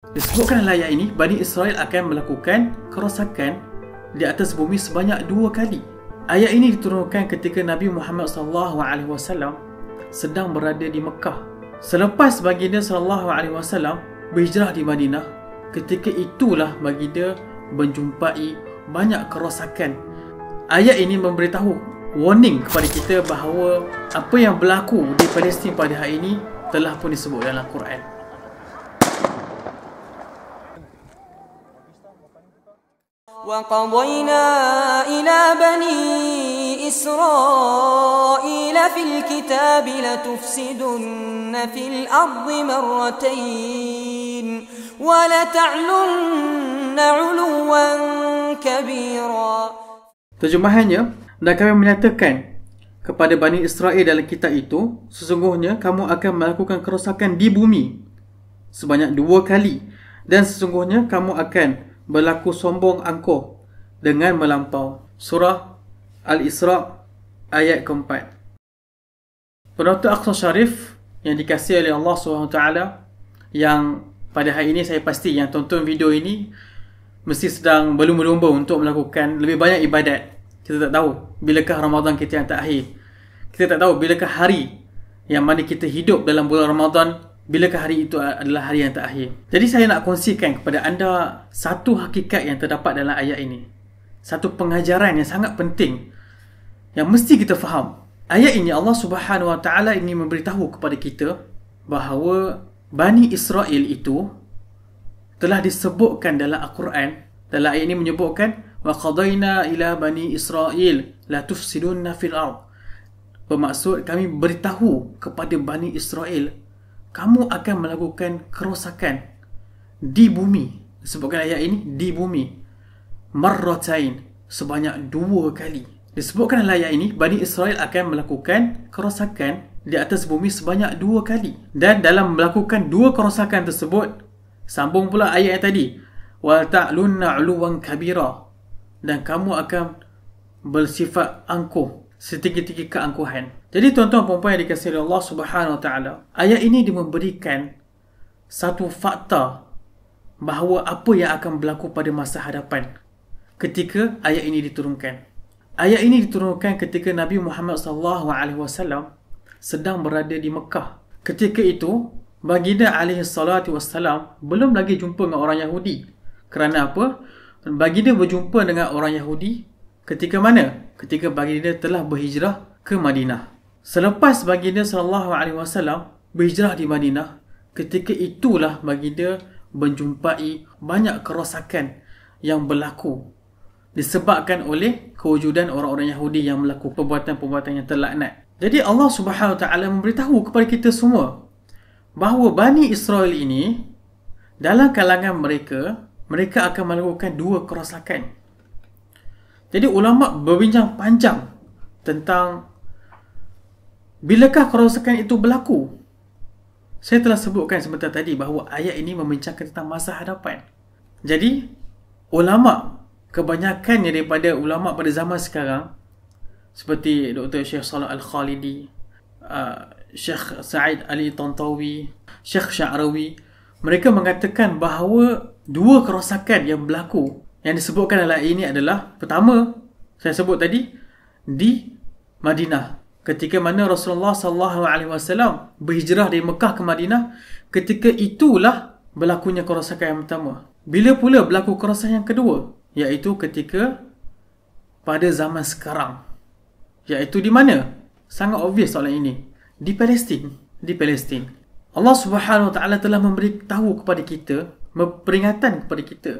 Disebutkan dalam ayat ini, Bani Israel akan melakukan kerosakan di atas bumi sebanyak 2 kali. Ayat ini diturunkan ketika Nabi Muhammad SAW sedang berada di Mekah. Selepas baginda SAW berhijrah di Madinah, ketika itulah baginda menjumpai banyak kerosakan. Ayat ini memberitahu warning kepada kita bahawa apa yang berlaku di Palestin pada hari ini telah pun disebut dalam Quran. وَقَضَيْنَا إِلَى بَنِي إِسْرَائِيلَ فِي الْكِتَابِ لَتُفْسِدُنَّ فِي الْأَرْضِ مَرَّتَيْنِ وَلَتَعْلُنَّ عُلُوًّا كَبِيرًا. Terjemahannya, dan kami menyatakan kepada Bani Israel dalam kitab itu, sesungguhnya kamu akan melakukan kerosakan di bumi sebanyak 2 kali, dan sesungguhnya kamu akan berlaku sombong angkuh dengan melampau. Surah Al-Isra ayat keempat. Penonton Aqsa Sharif yang dikasihi oleh Allah SWT, yang pada hari ini saya pasti yang tonton video ini mesti sedang berlumba-lumba untuk melakukan lebih banyak ibadat. Kita tak tahu bilakah Ramadan kita yang terakhir. Kita tak tahu bilakah hari yang mana kita hidup dalam bulan Ramadan, bilakah hari itu adalah hari yang terakhir. Jadi saya nak kongsikan kepada anda satu hakikat yang terdapat dalam ayat ini. Satu pengajaran yang sangat penting yang mesti kita faham. Ayat ini Allah Subhanahu Wa Taala ini memberitahu kepada kita bahawa Bani Israel itu telah disebutkan dalam Al-Quran. Dalam ayat ini menyebutkan wa qadaina ila bani Israel la tufsidunna fil ard. Bermaksud kami beritahu kepada Bani Israel, kamu akan melakukan kerosakan di bumi. Disebutkan ayat ini, di bumi. Marratain, sebanyak 2 kali. Disebutkan dalam ayat ini, Bani Israel akan melakukan kerosakan di atas bumi sebanyak 2 kali. Dan dalam melakukan 2 kerosakan tersebut, sambung pula ayat yang tadi, wal ta'lunna 'uluwan kabira, dan kamu akan bersifat angkuh, setinggi-tinggi keangkuhan. Jadi tuan-tuan perempuan yang dikasihi oleh Allah Subhanahu Wa Taala, ayat ini dia memberikan satu fakta bahawa apa yang akan berlaku pada masa hadapan ketika ayat ini diturunkan. Ayat ini diturunkan ketika Nabi Muhammad SAW sedang berada di Mekah. Ketika itu baginda SAW belum lagi jumpa dengan orang Yahudi. Kerana apa? Baginda berjumpa dengan orang Yahudi ketika mana? Ketika baginda telah berhijrah ke Madinah. Selepas baginda SAW berhijrah di Madinah, ketika itulah baginda menjumpai banyak kerosakan yang berlaku disebabkan oleh kewujudan orang-orang Yahudi yang melakukan perbuatan-perbuatan yang terlaknat. Jadi Allah Subhanahu Wa Taala memberitahu kepada kita semua bahawa Bani Israel ini, dalam kalangan mereka akan melakukan 2 kerosakan. Jadi ulama berbincang panjang tentang bilakah kerosakan itu berlaku. Saya telah sebutkan sebentar tadi bahawa ayat ini membincangkan tentang masa hadapan. Jadi ulama, kebanyakannya daripada ulama pada zaman sekarang, seperti Dr. Syekh Salah Al-Khalidi, Syekh Sa'id Ali Tantawi, Syekh Sya'rawi, mereka mengatakan bahawa 2 kerosakan yang berlaku yang disebutkan dalam ayat ini adalah, pertama saya sebut tadi, di Madinah. Ketika mana Rasulullah SAW berhijrah dari Mekah ke Madinah, ketika itulah berlakunya kerosakan yang pertama. Bila pula berlaku kerosakan yang kedua? Iaitu ketika pada zaman sekarang. Iaitu di mana? Sangat obvious soalan ini. Di Palestin. Di Palestin. Allah Subhanahu Wa Taala telah memberitahu kepada kita, memperingatkan kepada kita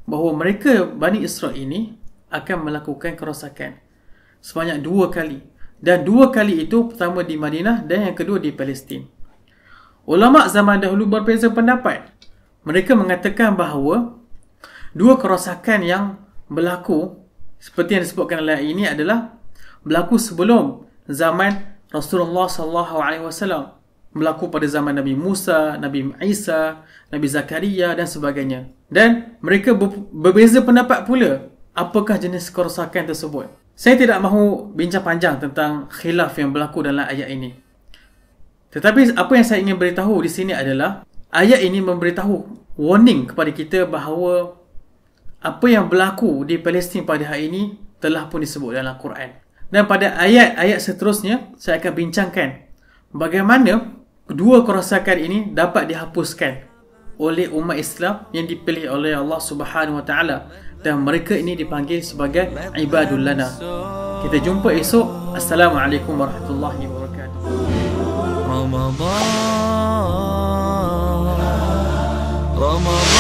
bahawa mereka Bani Israel ini akan melakukan kerosakan sebanyak 2 kali. Dan 2 kali itu, pertama di Madinah dan yang kedua di Palestin. Ulama zaman dahulu berbeza pendapat. Mereka mengatakan bahawa 2 kerosakan yang berlaku seperti yang disebutkan dalam ayat ini adalah berlaku sebelum zaman Rasulullah SAW, berlaku pada zaman Nabi Musa, Nabi Isa, Nabi Zakaria dan sebagainya. Dan mereka berbeza pendapat pula apakah jenis kerosakan tersebut. Saya tidak mahu bincang panjang tentang khilaf yang berlaku dalam ayat ini. Tetapi apa yang saya ingin beritahu di sini adalah ayat ini memberitahu warning kepada kita bahawa apa yang berlaku di Palestin pada hari ini telah pun disebut dalam Quran. Dan pada ayat-ayat seterusnya, saya akan bincangkan bagaimana kedua kerosakan ini dapat dihapuskan oleh umat Islam yang dipilih oleh Allah Subhanahu Wa Taala, dan mereka ini dipanggil sebagai ibadul lana. Kita jumpa esok. Assalamualaikum warahmatullahi wabarakatuh. Ramadan